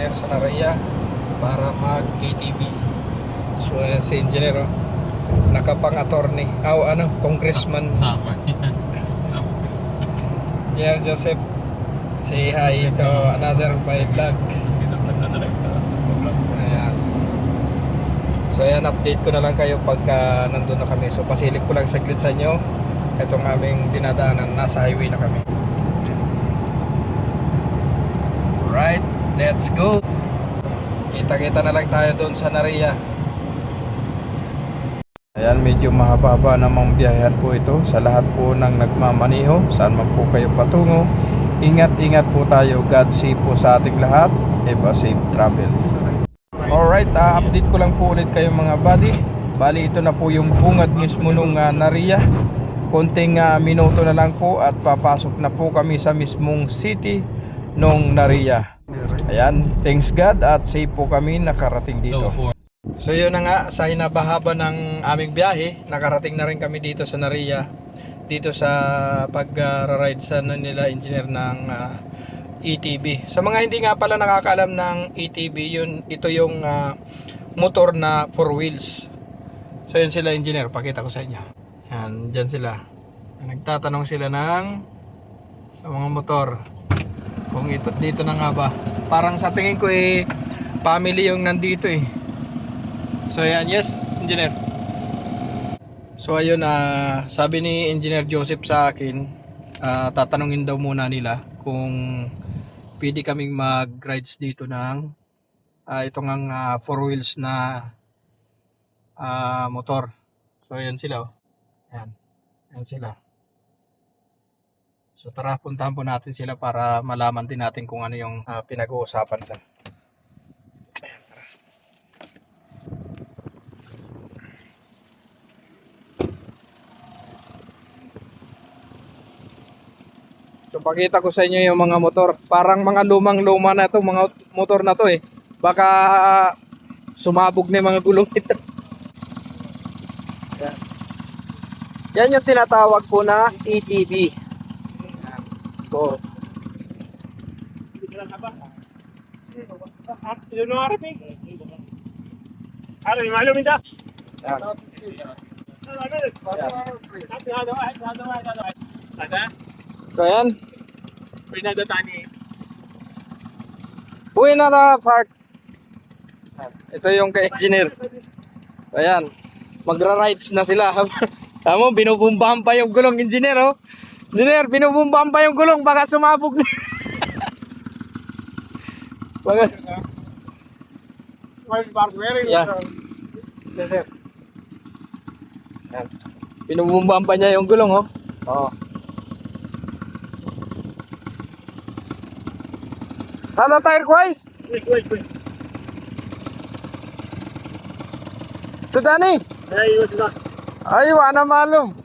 engineer sa Naraya para mag-ATV. So ayan si engineer, oh. Nakapang-attorney. Congressman. Summer. Summer. Engineer Joseph, say hi to another my vlog. Dito nagdadrive ka. Ayan. So ayan, update ko na lang kayo pagka nandun na kami. So pasilip ko lang saglit sa inyo itong aming dinadaanan. Nasa highway na kami. Alright, let's go. Kita-kita na lang tayo doon sa Naraya. Ayan, medyo mahaba namang biyahan po ito. Sa lahat po ng nagmamaniho, saan man po kayo patungo, ingat-ingat po tayo. God save po sa ating lahat. Eva safe travel. Alright, update ko lang po ulit kayo mga buddy. Bali, ito na po yung bungad mismo nung Naraya. Konting minuto na lang po at papasok na po kami sa mismong city nung Naraya. Ayan, thanks God at safe po kami nakarating dito. So yun na nga, sa hinabahaba ng aming biyahe, nakarating na rin kami dito sa Naraya. Dito sa pag-ride sa nila engineer ng ATV. Sa mga hindi nga pala nakakaalam ng ATV, ito yung motor na 4 wheels. So yun sila engineer, pakita ko sa inyo. Yan, dyan sila. Nagtatanong sila sa mga motor kung dito na nga ba. Parang sa tingin ko family yung nandito So ayan, yes, engineer. So ayun, sabi ni Engineer Joseph sa akin, tatanungin daw muna nila kung pwede kaming mag-rides dito ng ito ngang 4 wheels na motor. So ayan sila, oh. Ayan sila. So tara, puntahan po natin sila para malaman din natin kung ano yung pinag-uusapan nila. So pakita ko sa inyo yung mga motor. Parang mga lumang-luma na to, mga motor na to Baka sumabog na yung mga gulong nito. Yan yung tinatawag po na ATV. So, so ayan. Uwi na park. Ito yung ka-engineer. Ayan. Magra-rides na sila. Tama, binubumbahan pa yung gulong, engineer, oh. Engineer, binubumbahan pa yung gulong, baka sumabog na. Baka. Ayan. Binubumbahan pa niya yung gulong, oh. Oh. Halo tire كويس سوداني ايوه كده ايوه انا معلوم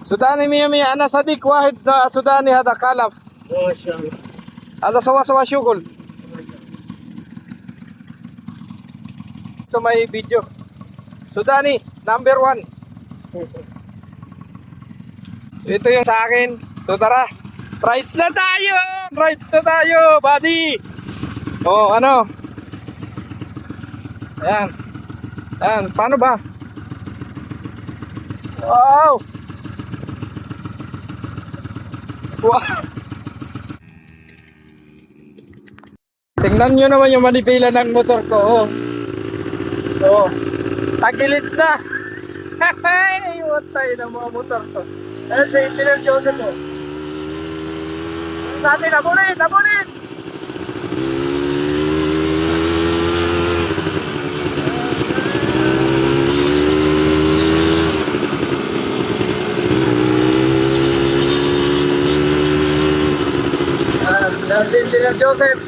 سوداني 100 انا صديق واحد سوداني هذا كلف ما شاء الله هذا سوا شغل ito may video Sudani number 1 ito yung sa akin so tara rides na tayo buddy. Oh, ano? Ayan. Ayan, paano ba? Wow! Wow! Tingnan nyo naman yung manipila ng motor ko, oh. Oh, tagilid na. Hey, watay ng mga motor ko. Ayan si Engineer Joseph, oh. Natin, abulin! Si Engineer Joseph.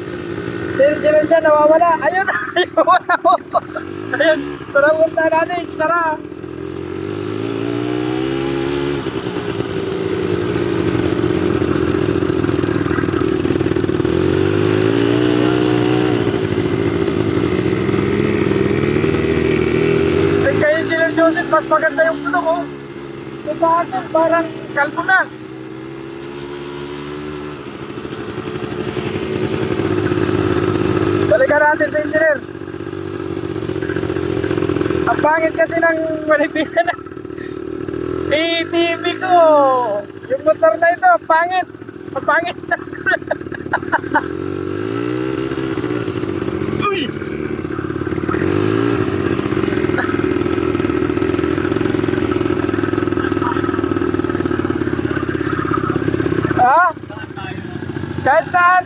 Si Engineer dyan, nawawala. Ayun, wala ko. Ayun, tara punta natin, tara. Mas maganda yung gulong, oh. Kung sa akin, parang kalbo na. Balikan natin sa engineer. Ang pangit kasi ng malitigan na ATV ko. Yung motor na ito, pangit. Ang pangit na. Uy! Ha? Kahit saan?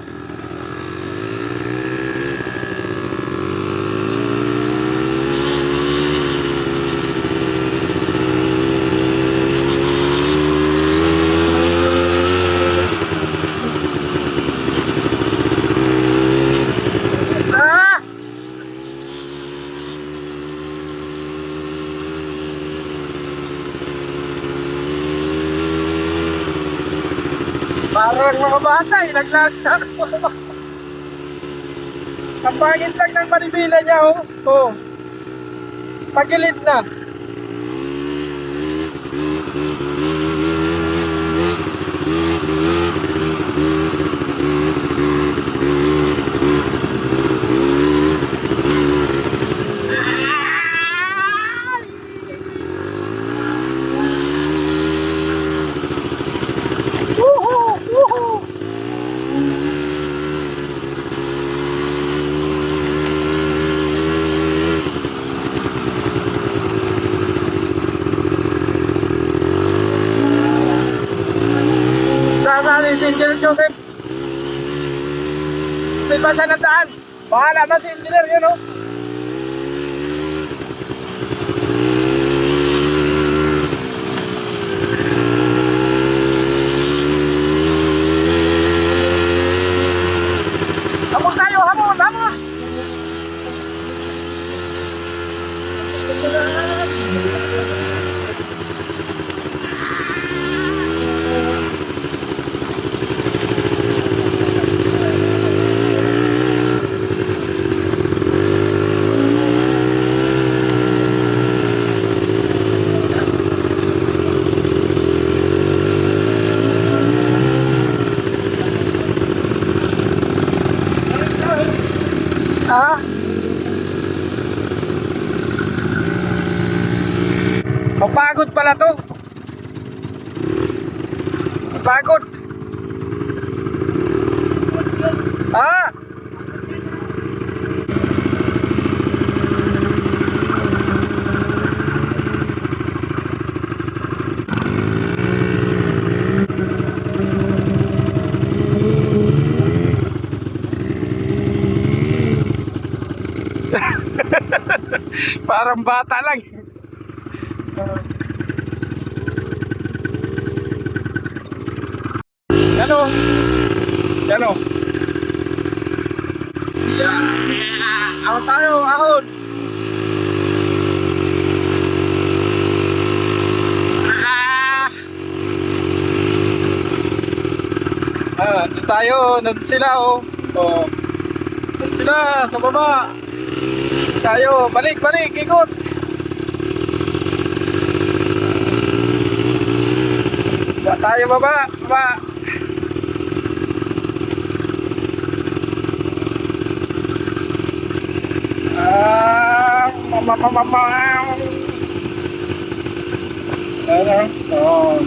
Ah! Parang mga bata, ilaglag na ako. Ang pangit lang ng manibila niya, oh. Oh. Tagilid na. Woohoo! Woohoo! Saan si Engineer Joseph? May basa ng daan. Bahala na si Engineer yun, oh. Hamon tayo, hamon, hamon! Ah? Mapagod pala to. Mapagod. Ah? Parang bata lang. Ano? Ano? Ako tayo, ahon. Nandun tayo, nandun sila, oh. Oh. Nandun sila, sa baba. Tayo, balik, balik, ikot. Tayo baba, baba. Mama. Ano? Oh.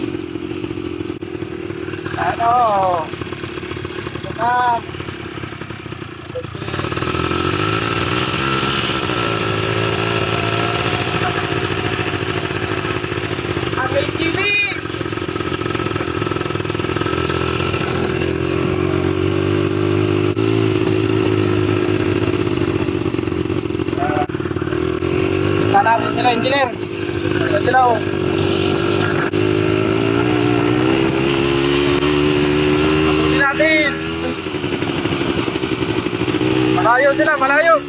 Ano? Bukan. Ambil TV. Natin sila, engineer. Ito sila, oh. Patuloy natin. Malayo sila, malayo.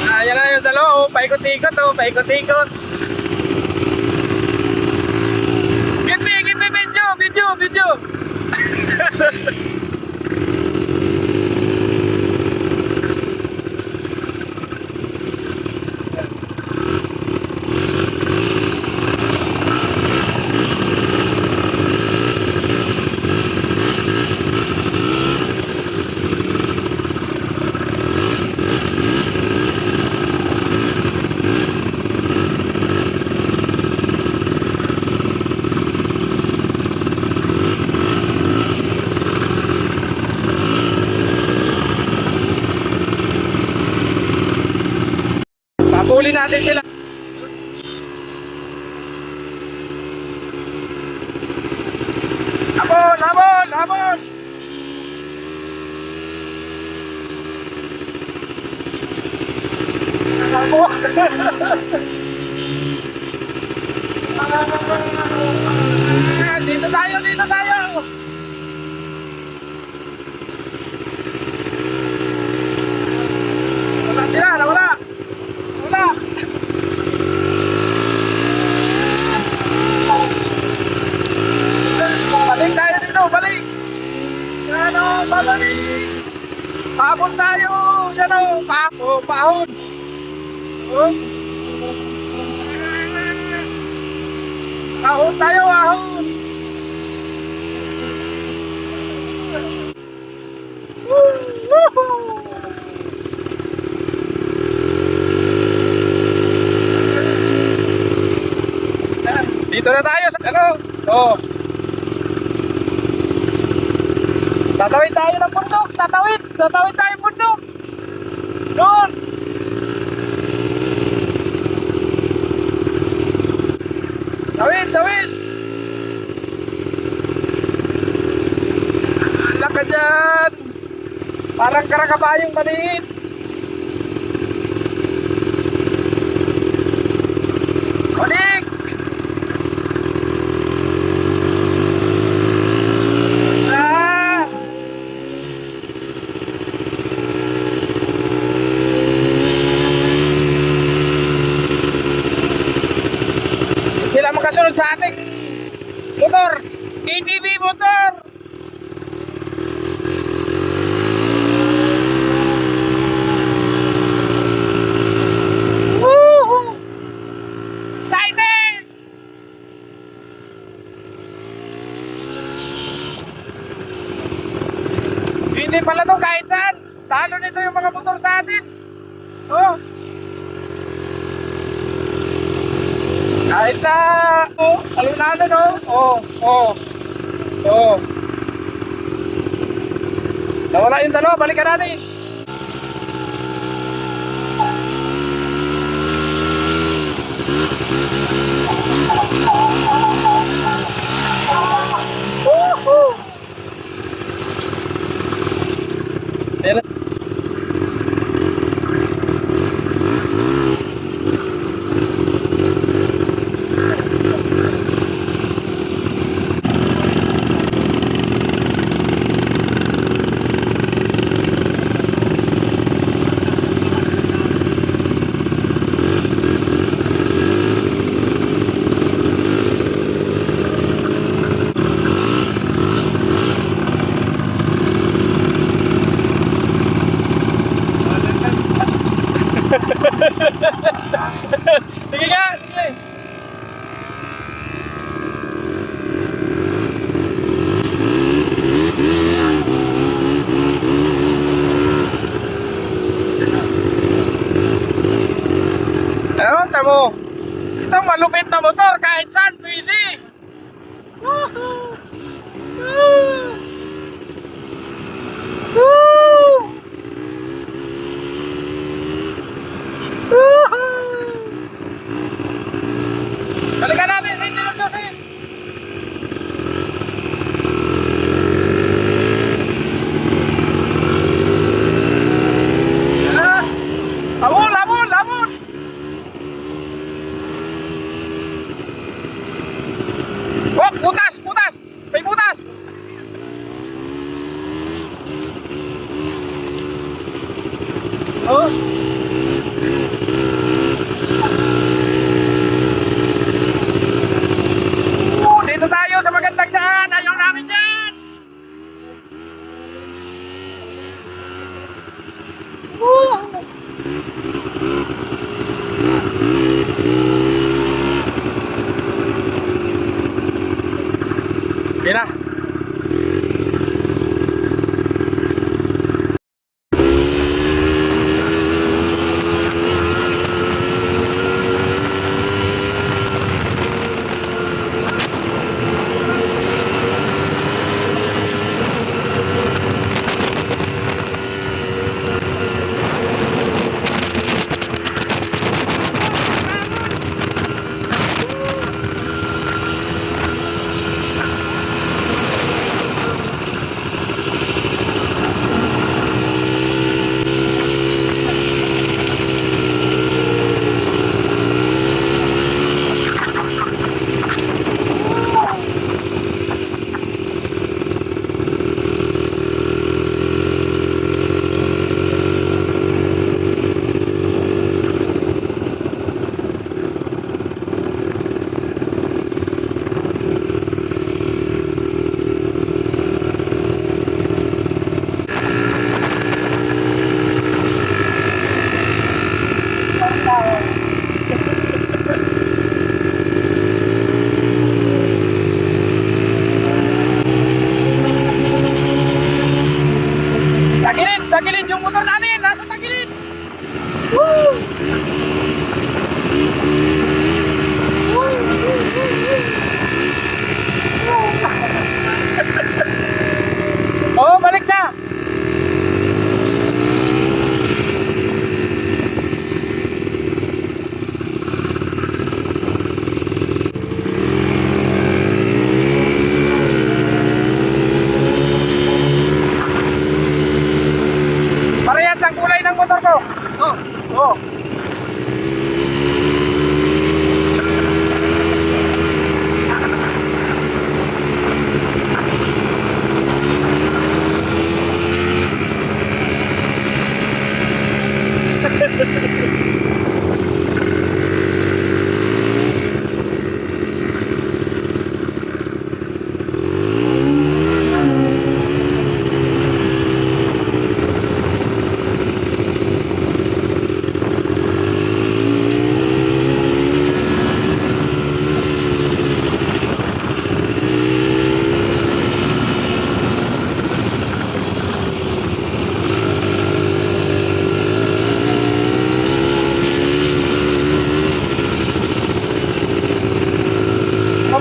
Ayan na yung dalawa, oh. Paikot-ikot, oh. Paikot-ikot. Give me video. Tuloy natin sila. Habol! Habol! Habol! Habol! Dito tayo! Dito tayo! Wala sila! Nawala! Wala! Balik tayo dito! Balik! Yan o! Balik! Pahon tayo! Yan o! Pahon! Oh. Ahon tayo, ahon! Dito na tayo sa ano? Oh. Tatawid tayo ng bundok, tatawid tayo ng bundok. Doon. Tawid. Alak ka dyan. Parang karakabayong maliit. Balik. Ah. Sila makasunod sa ating motor. ATV motor. Woohoo! Excited! Hindi pala to kahit saan. Talo nito yung mga motor sa atin. Oh. Kahit na, oh, alam natin, oh. Nawala yung dalawa, balikan natin. Woohoo! Ayan. Sige nga, sige. Ewan, tamo. Itong malupit na motor, kahit saan, pwede. Woohoo! Woo! Balikan natin sa Intinong Joseph. Labon! Oh, butas! May butas! Oh. Dito tayo sa magandang daan. Ayaw namin yan. Pina. Tagilid yung motor natin! Nasa tagilid! Woo! Oh, balik na! Parehas ng kulay ng motor ko. Oh, oh.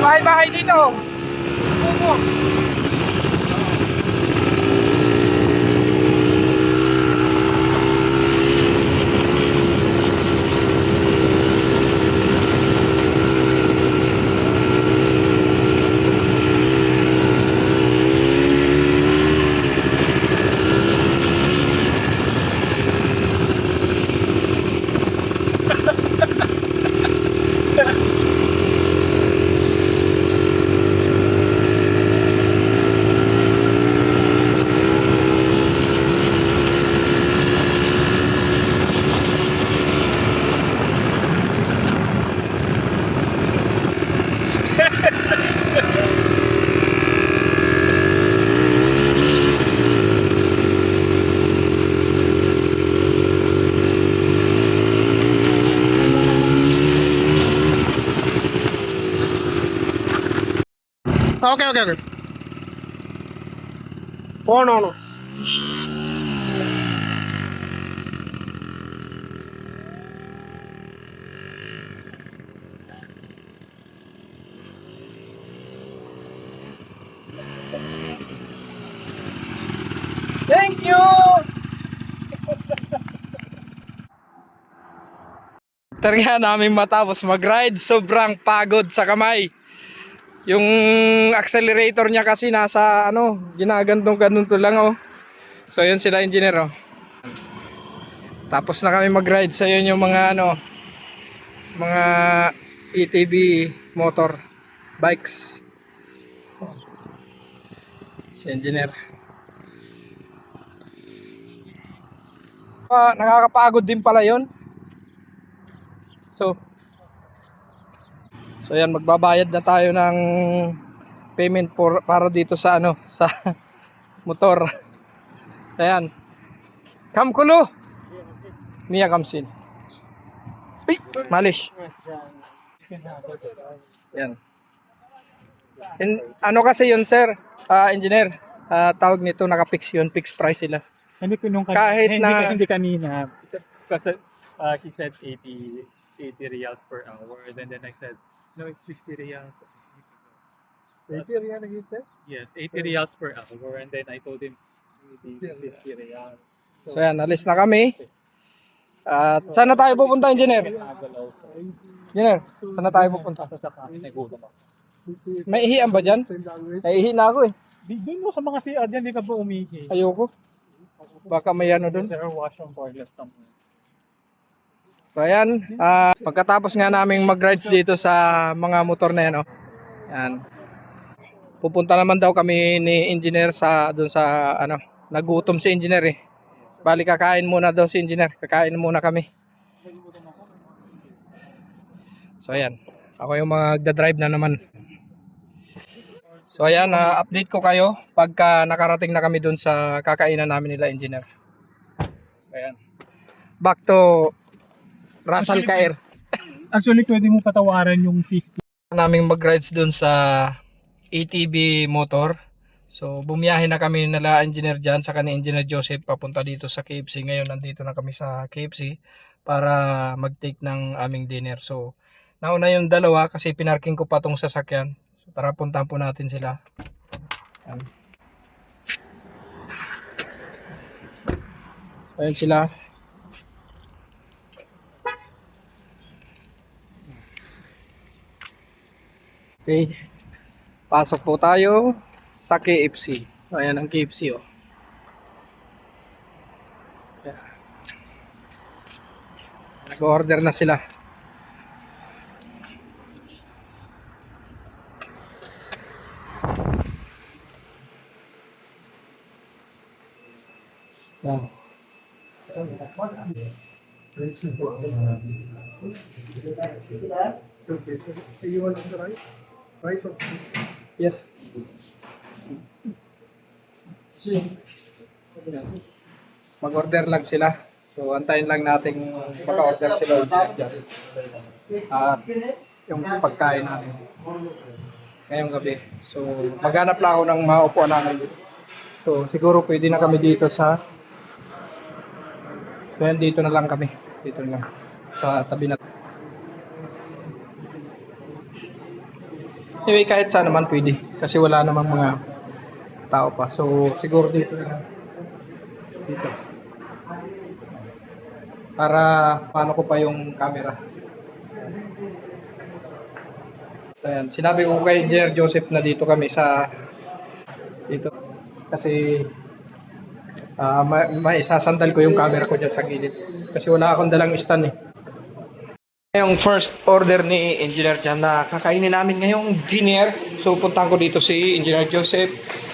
Bahay-bahay dito. Opo. Okay, okay, okay. Oh, no, no. Thank you! Talaga namin matapos mag-ride, sobrang pagod sa kamay. Yung accelerator niya kasi nasa ano, ginagantong-ganto lang oh. So yun sila engineer oh. Tapos na kami mag-ride sa yun yung mga ano, mga ATV motor bikes. Si engineer. Nakakapagod din pala yun. So yan, magbabayad na tayo ng payment para dito sa ano, sa motor. Ayan. Kamkulo. Mia kamsin. Ay, malish. Yan. Ano kasi yun, sir? Engineer. Tawag nito, naka-fix yun, fixed price sila. Hindi ko nung Kahit na- hindi kanina kasi she said 80 reals per hour, then I said no, it's 50 reals. 80 real he said? Yes, 80 reals per hour, and then I told him 50 reals. So yan, alis na kami. At saan na tayo pupunta, engineer? Engineer, saan na tayo pupunta? May ihian ba dyan? Same language. Naihi na ako eh. Doon mo sa mga CR dyan, di ka ba umihi? Ayoko. Baka may ano dun. There are washroom toilets somewhere. So ayan, pagkatapos nga naming mag-rides dito sa mga motor na yan, oh. Yan. Pupunta naman daw kami ni engineer sa doon sa ano, nagutom si engineer eh. Bali kakain muna daw si engineer, kakain muna kami. So ayan, ako yung magda-drive na naman. So ayan, update ko kayo pagka nakarating na kami doon sa kakainan namin nila engineer. Ayan. Back to Russell Kair. Actually, pwede mo patawaran yung 50. Naming mag-rides doon sa ATV motor. So, bumiyahe na kami nila Engineer Jan sa ni Engineer Joseph papunta dito sa KFC. Ngayon, nandito na kami sa KFC para mag-take ng aming dinner. So, nauna yung dalawa kasi pinarking ko pa tong sasakyan. So, tara puntahan po natin sila. Ayan. Ayan sila. Okay. Pasok po tayo sa KFC. So, ayan ang KFC, oh. Ayan. Nag-order na sila. Ayan. You want the rice? Rice or Yes. Mag-order lang sila. So, antayin lang natin maka-order sila dyan. At yung pagkain namin ngayong gabi. So, maghanap lang ako ng maupuan namin. So, siguro pwede na kami dito sa... So, yan, dito na lang kami. Dito na lang. Sa tabi na. Anyway, kahit saan naman pwede. Kasi wala namang mga tao pa. So, siguro dito na lang. Dito. Para paano ko pa yung camera. So, ayan. Sinabi ko kay Engineer Joseph na dito kami sa dito. Kasi may isasandal ko yung camera ko dyan sa gilid. Kasi wala akong dalang stand eh. Yung first order ni Engineer Jan na kakainin namin ngayong dinner. So puntahan ko dito si Engineer Joseph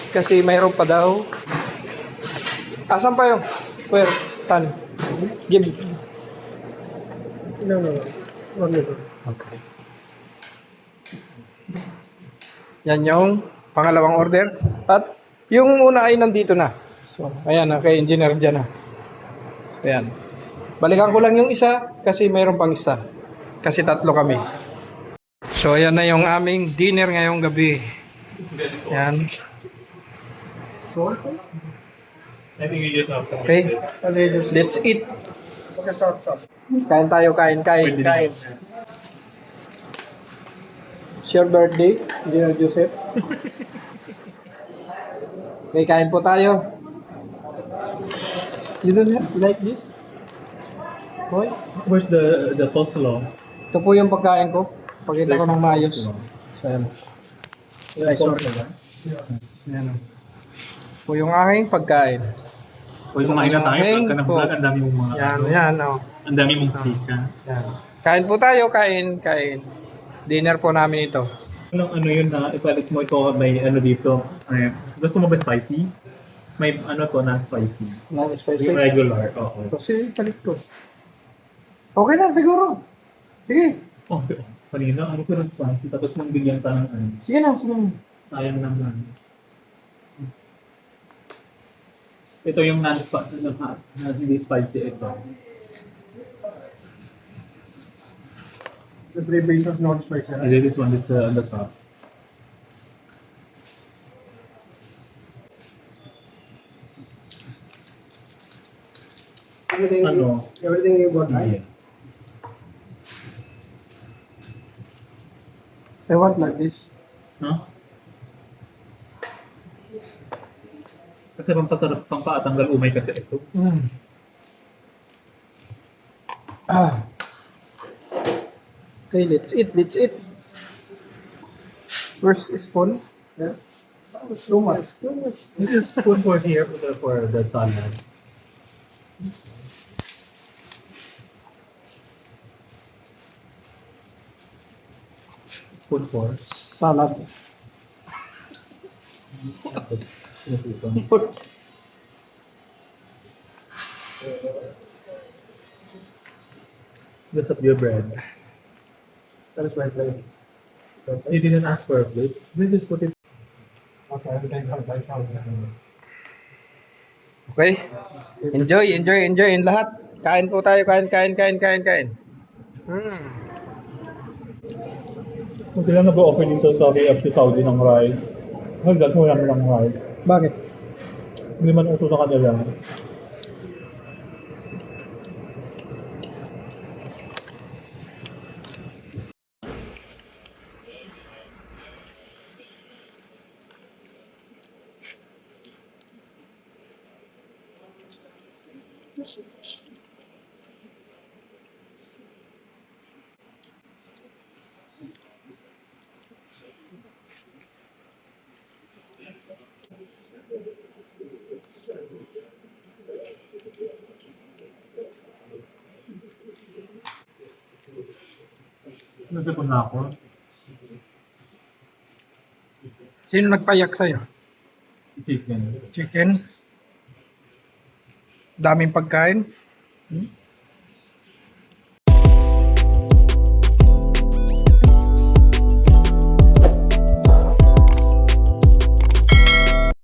kasi mayroon pa daw. Asan pa yung? Where? Tan? Give. no. One minute. Okay. Yan yung pangalawang order. At yung una ay nandito na. So, ayan, kay Engineer Jan na. Ayan. Balikan ko lang yung isa kasi mayroon pang isa. Kasi tatlo kami. So, ayan na yung aming dinner ngayong gabi. Ayan. I think you just have to Okay. And they just Let's eat. okay, stop. Kain tayo, kain. It's your birthday, Engineer Joseph. Okay, kain po tayo. You don't like this? Boy? Where's the coleslaw? Ito po yung pagkain ko. Pakita ko ng maayos. So, ayan. Ay, sorry. Ayan. Po yung aking pagkain. Uy, kumain na tayo. Pagka ng vlog, ang dami mong mga... Yan, oh. Ang dami mong chika. Yan. Kain po tayo, kain. Dinner po namin ito. Ano yun na ipalit mo ito may ano dito. Ay, gusto mo ba spicy? May ano to na spicy. Non-spicy. Yung regular. Oo. Kasi palit ko. Okay na, siguro. Sige. Oh, kanina ano ko ng spicy tapos nang bigyan pa ng ano. Sige na. Sayang naman. Ito yung hindi spicy ito. The three bases not spicy. And then this one that's on the top. Everything you got, right? Yes. I want like this. Huh? Kasi pampasarap, pampatanggal umay kasi ito. Okay, let's eat. Where's spoon? Yeah. Too much. This is spoon for here for the salad. Spoon for Salad. That's up your bread. That is my plate. You didn't ask for a plate. Then just put it. Okay, everything comes right now. Okay. Enjoy in lahat. Kain po tayo, kain. Kung sila nag-offer dito sa KFC Saudi ng rice, hanggang mo lang ng rice. Bakit? Hindi man uso sa kanila. Nasipon na ako. Sino nagpayak sa'yo? Chicken. Chicken? Daming pagkain? Hmm?